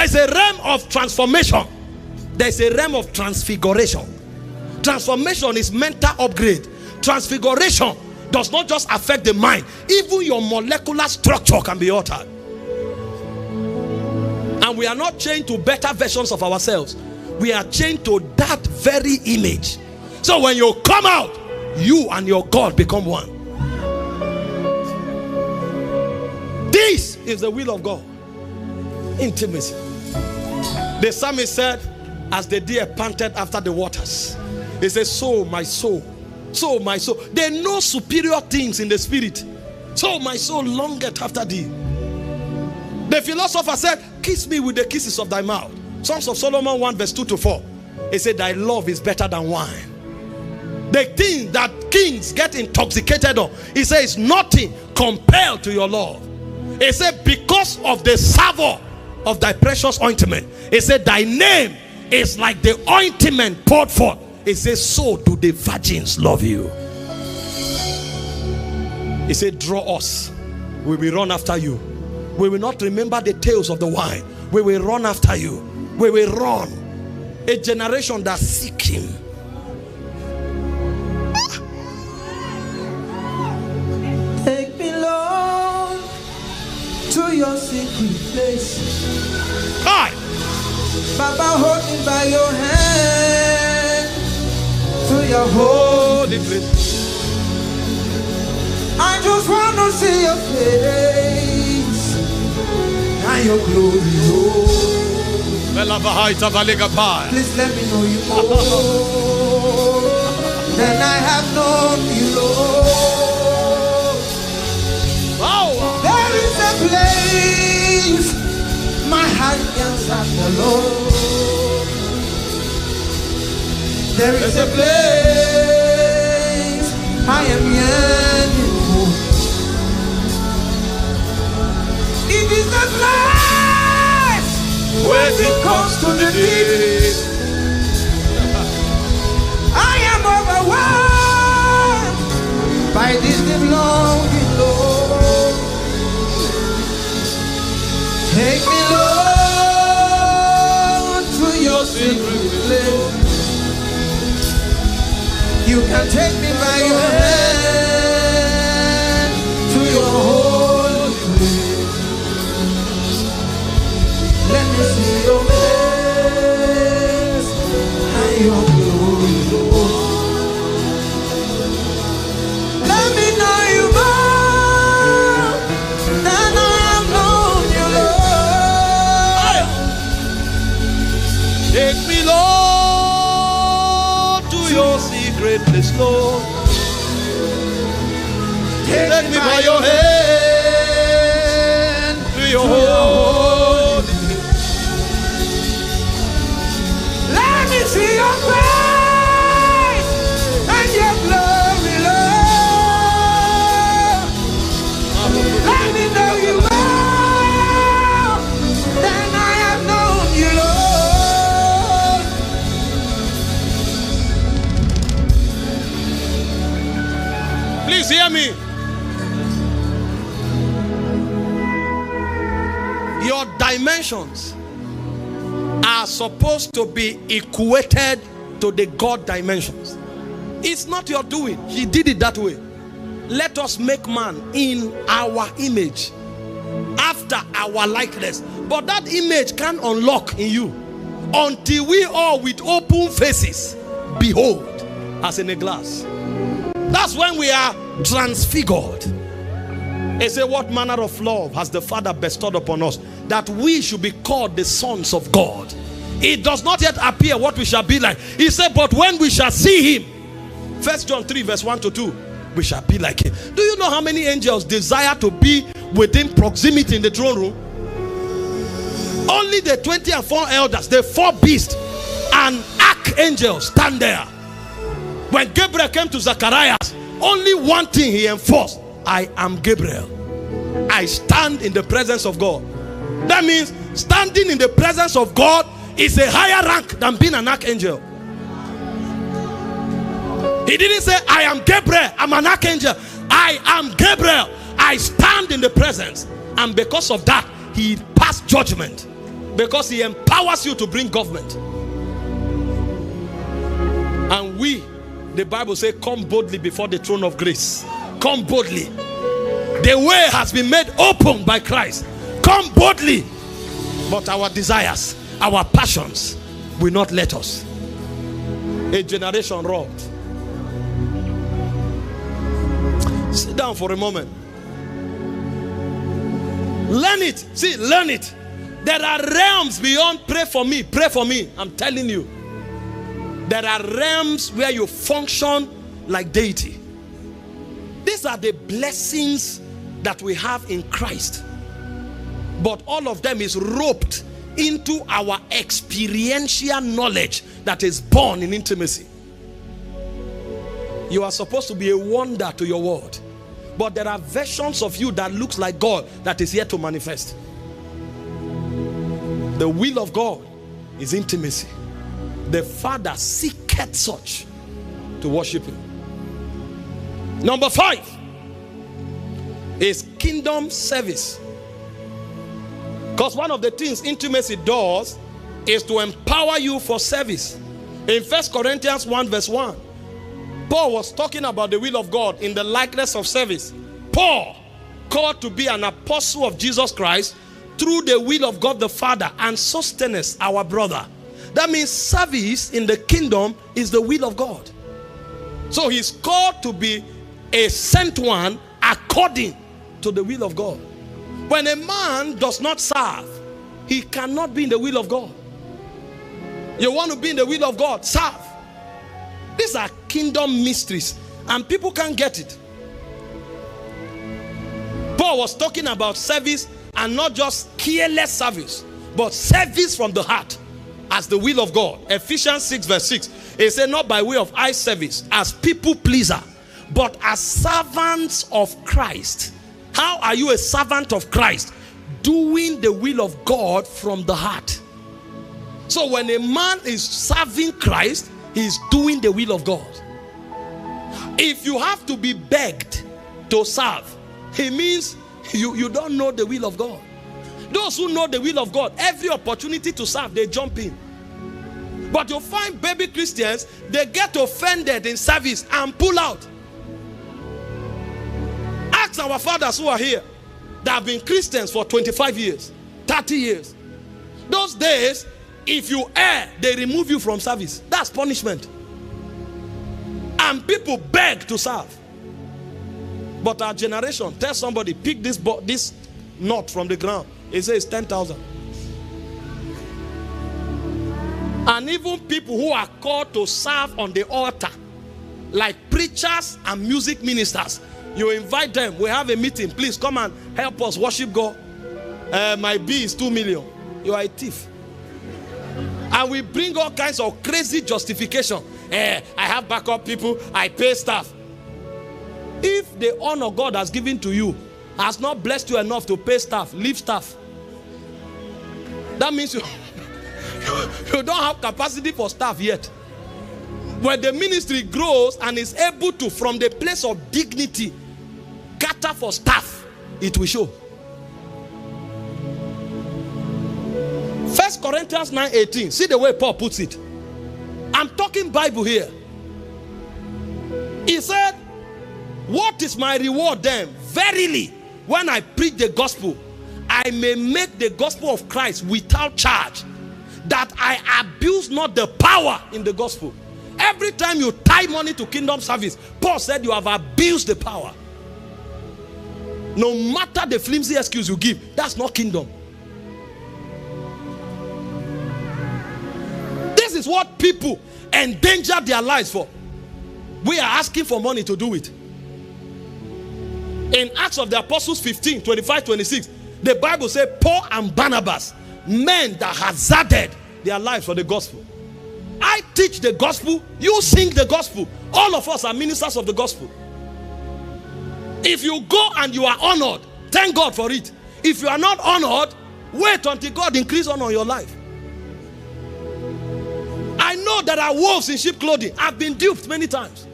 is a realm of transformation. There is a realm of transfiguration. Transformation is mental upgrade. Transfiguration does not just affect the mind. Even your molecular structure can be altered. And we are not chained to better versions of ourselves. We are chained to that very image. So when you come out, you and your God become one. This is the will of God. Intimacy. The psalmist said, as the deer panted after the waters, he says, so my soul, so my soul. They know superior things in the spirit. So my soul longeth after thee. The philosopher said, kiss me with the kisses of thy mouth. Songs of Solomon 1 verse 2 to 4. He said, thy love is better than wine. The thing that kings get intoxicated on, he says, nothing compared to your love. He said, because of the savour of thy precious ointment. He said, thy name is like the ointment poured forth. He says, so do the virgins love you. He said, draw us, we will run after you. We will not remember the tales of the wine. We will run after you. We will run. A generation that seek him. Take me, Lord, to your secret place. Hi. Baba, hold me by your hand to your holy place. I just want to see your face and your glory, Lord. Please let me know you more than I have known you, Lord. There is a place my heart yearns after, Lord. There is a place I am yearning for. It is the place where it comes to the deep. I am overwhelmed by this deep longing, Lord. Take me, Lord, to your secret place. You can take me by your hand to your holy place. Let me see your face and your glory, Lord. Let me know you more than I have known you, Lord. Take me, Lord, to your secret place, Lord. Take me by your hand to your holy place. Let me see your face and your glory, Lord. Let me know you more than I have known you, Lord. Please hear me. Your dimensions are supposed to be equated to the God dimensions. It's not your doing. He did it that way. Let us make man in our image, after our likeness. But that image can't unlock in you until we all with open faces behold as in a glass. That's when we are transfigured. He said, what manner of love has the Father bestowed upon us, that we should be called the sons of God? It does not yet appear what we shall be like. He said, but when we shall see him, 1 John 3 verse 1 to 2, we shall be like him. Do you know how many angels desire to be within proximity in the throne room? Only the 24 elders, the 4 beasts and archangels stand there. When Gabriel came to Zacharias, only one thing he enforced: I am Gabriel. I stand in the presence of God. That means standing in the presence of God is a higher rank than being an archangel. He didn't say, I am Gabriel, I'm an archangel. I am Gabriel. I stand in the presence. And because of that, he passed judgment. Because he empowers you to bring government. And we, the Bible says, come boldly before the throne of grace. Come boldly. The way has been made open by Christ. Come boldly. But our desires, our passions will not let us. A generation robbed. Sit down for a moment. Learn it. See, learn it. There are realms beyond pray for me, pray for me. I'm telling you. There are realms where you function like deity. These are the blessings that we have in Christ. But all of them is roped into our experiential knowledge that is born in intimacy. You are supposed to be a wonder to your world. But there are versions of you that looks like God that is yet to manifest. The will of God is intimacy. The Father seeketh such to worship him. Number 5 is kingdom service. Because one of the things intimacy does is to empower you for service. In 1 Corinthians 1 verse 1, Paul was talking about the will of God in the likeness of service. Paul, called to be an apostle of Jesus Christ through the will of God the Father, and Sosthenes, our brother. That means service in the kingdom is the will of God. So he's called to be a sent one according to the will of God. When a man does not serve, he cannot be in the will of God. You want to be in the will of God? Serve. These are kingdom mysteries, and people can't get it. Paul was talking about service, and not just careless service, but service from the heart as the will of God. Ephesians 6 verse 6, it said, not by way of eye service as people pleaser, but as servants of Christ. How are you a servant of Christ? Doing the will of God from the heart. So when a man is serving Christ, he is doing the will of God. If you have to be begged to serve, it means you don't know the will of God. Those who know the will of God, every opportunity to serve, they jump in. But you find baby Christians, they get offended in service and pull out. Ask our fathers who are here that have been Christians for 25 years, 30 years. Those days, if you err, they remove you from service. That's punishment. And people beg to serve. But our generation, tell somebody, pick this knot from the ground. It says 10,000. And even people who are called to serve on the altar, like preachers and music ministers, you invite them. We have a meeting. Please come and help us worship God. My bill is 2 million. You are a thief. And we bring all kinds of crazy justification. I have backup people. I pay staff. If the honor God has given to you has not blessed you enough to pay staff, leave staff. That means you don't have capacity for staff yet. When the ministry grows and is able to, from the place of dignity, cater for staff, it will show. 1 Corinthians 9:18. See the way Paul puts it. I'm talking Bible here. He said, what is my reward then? Verily, when I preach the gospel, I may make the gospel of Christ without charge, that I abuse not the power in the gospel. Every time you tie money to kingdom service, Paul said you have abused the power. No matter the flimsy excuse you give, that's not kingdom. This is what people endanger their lives for. We are asking for money to do it. In Acts of the Apostles 15, 25, 26, the Bible says Paul and Barnabas, men that hazarded their lives for the gospel. I teach the gospel, you sing the gospel. All of us are ministers of the gospel. If you go and you are honored, thank God for it. If you are not honored, wait until God increase honor on your life. I know there are wolves in sheep clothing. I've been duped many times.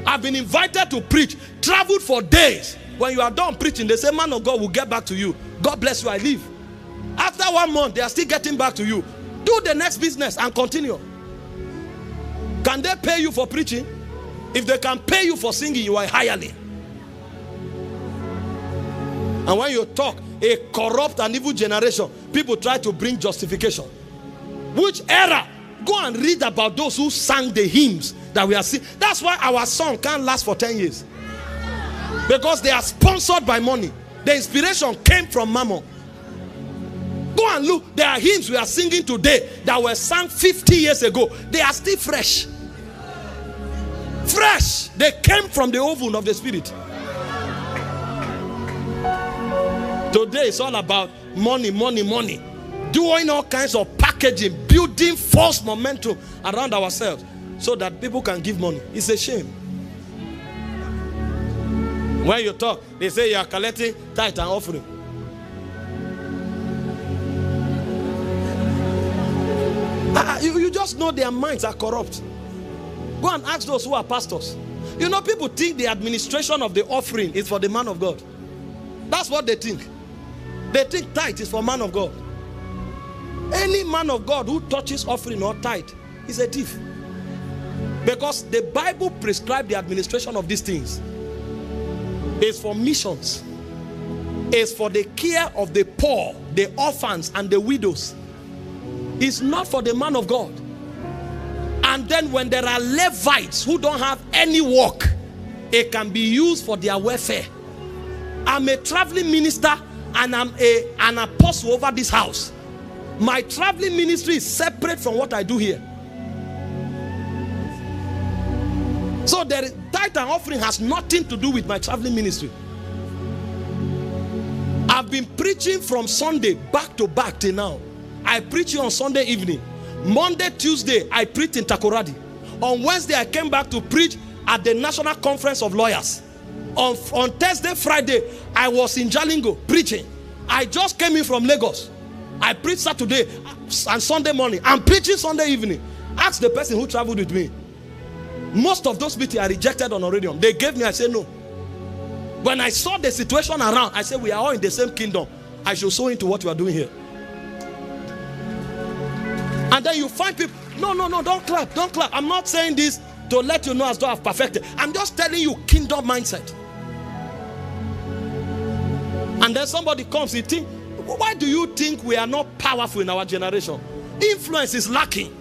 I've been invited to preach, traveled for days. When you are done preaching, they say, man of God will get back to you. God bless you, I leave. After 1 month, they are still getting back to you. Do the next business and continue. Can they pay you for preaching? If they can pay you for singing, you are a hireling. And when you talk, a corrupt and evil generation, people try to bring justification. Which era? Go and read about those who sang the hymns that we are seeing. That's why our song can't last for 10 years. Because they are sponsored by money. The inspiration came from mammon. Go and look. There are hymns we are singing today that were sung 50 years ago. They are still fresh. Fresh. They came from the oven of the Spirit. Today it's all about money, money, money. Doing all kinds of packaging, building false momentum around ourselves so that people can give money. It's a shame. When you talk, they say you are collecting tithe and offering. You just know their minds are corrupt. Go and ask those who are pastors. You know, people think the administration of the offering is for the man of God. That's what they think. They think tithe is for man of God. Any man of God who touches offering or tithe is a thief. Because the Bible prescribes the administration of these things. It's for missions. It's for the care of the poor, the orphans, and the widows. It's not for the man of God. And then when there are Levites who don't have any work, it can be used for their welfare. I'm a traveling minister and I'm an apostle over this house. My traveling ministry is separate from what I do here. So the tithe and offering has nothing to do with my traveling ministry. I've been preaching from Sunday back to back till now. I preach on Sunday evening. Monday, Tuesday, I preached in Takoradi. On Wednesday, I came back to preach at the National Conference of Lawyers. On Thursday, Friday, I was in Jalingo preaching. I just came in from Lagos. I preached Saturday and Sunday morning. I'm preaching Sunday evening. Ask the person who traveled with me. Most of those meetings I rejected on Oradium. They gave me, I said no. When I saw the situation around, I said we are all in the same kingdom. I should sow into what you are doing here. And then you find people, no, don't clap, don't clap. I'm not saying this to let you know as though I've perfected. I'm just telling you kingdom mindset. And then somebody comes, he thinks, why do you think we are not powerful in our generation? Influence is lacking.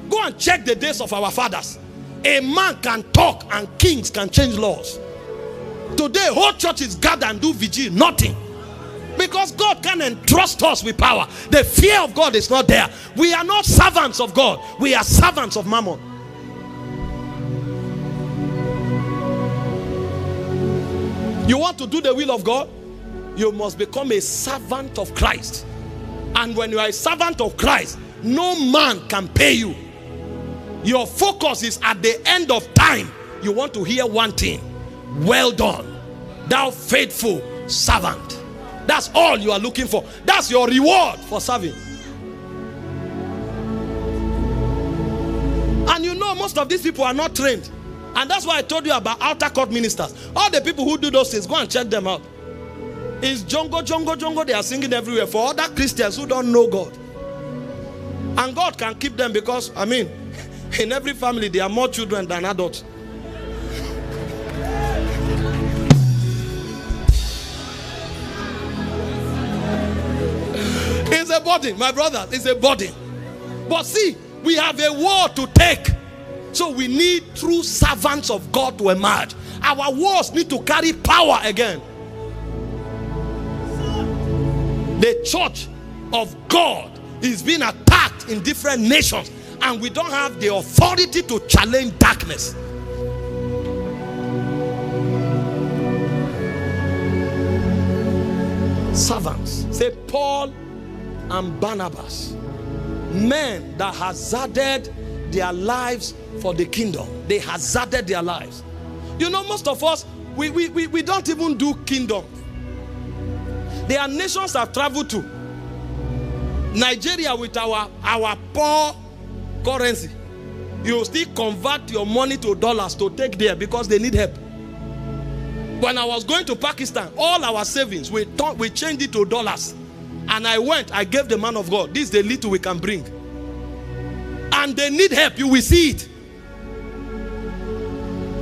Go and check the days of our fathers. A man can talk and kings can change laws. Today, whole churches gather and do vigil, nothing. Because God can entrust us with power. The fear of God is not there. We are not servants of God. We are servants of mammon. You want to do the will of God? You must become a servant of Christ. And when you are a servant of Christ, no man can pay you. Your focus is at the end of time. You want to hear one thing. Well done, thou faithful servant. That's all you are looking for. That's your reward for serving. And you know most of these people are not trained. And that's why I told you about outer court ministers. All the people who do those things, go and check them out. It's jongo, jongo, jongo. They are singing everywhere for other Christians who don't know God. And God can keep them because, I mean, in every family there are more children than adults. It's a burden, my brother. It's a burden. But see, we have a war to take. So we need true servants of God to emerge. Our wars need to carry power again. The church of God is being attacked in different nations, and we don't have the authority to challenge darkness. Servants. Say Paul and Barnabas, men that hazarded their lives for the kingdom. They hazarded their lives. You know, most of us, we don't even do kingdom. There are nations I've traveled to. Nigeria, with our poor currency, you still convert your money to dollars to take there because they need help. When I was going to Pakistan, all our savings, we changed it to dollars. And I went, I gave the man of God, this is the little we can bring. And they need help, you will see it.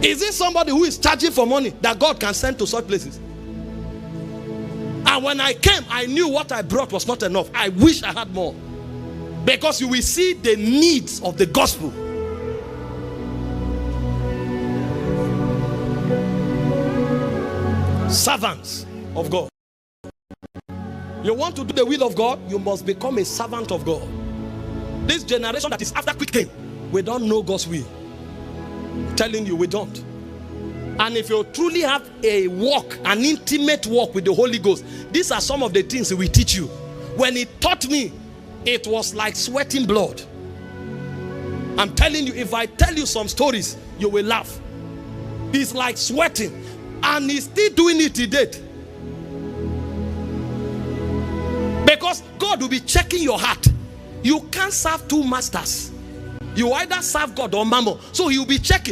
Is it somebody who is charging for money that God can send to such places? And when I came, I knew what I brought was not enough. I wish I had more. Because you will see the needs of the gospel. Servants of God. You want to do the will of God, you must become a servant of God. This generation that is after quick thing, we don't know God's will. I'm telling you, we don't. And if you truly have a walk, an intimate walk with the Holy Ghost, these are some of the things He will teach you. When He taught me, it was like sweating blood. I'm telling you, if I tell you some stories, you will laugh. It's like sweating. And He's still doing it today. Because God will be checking your heart. You can't serve two masters. You either serve God or mammon. So He will be checking.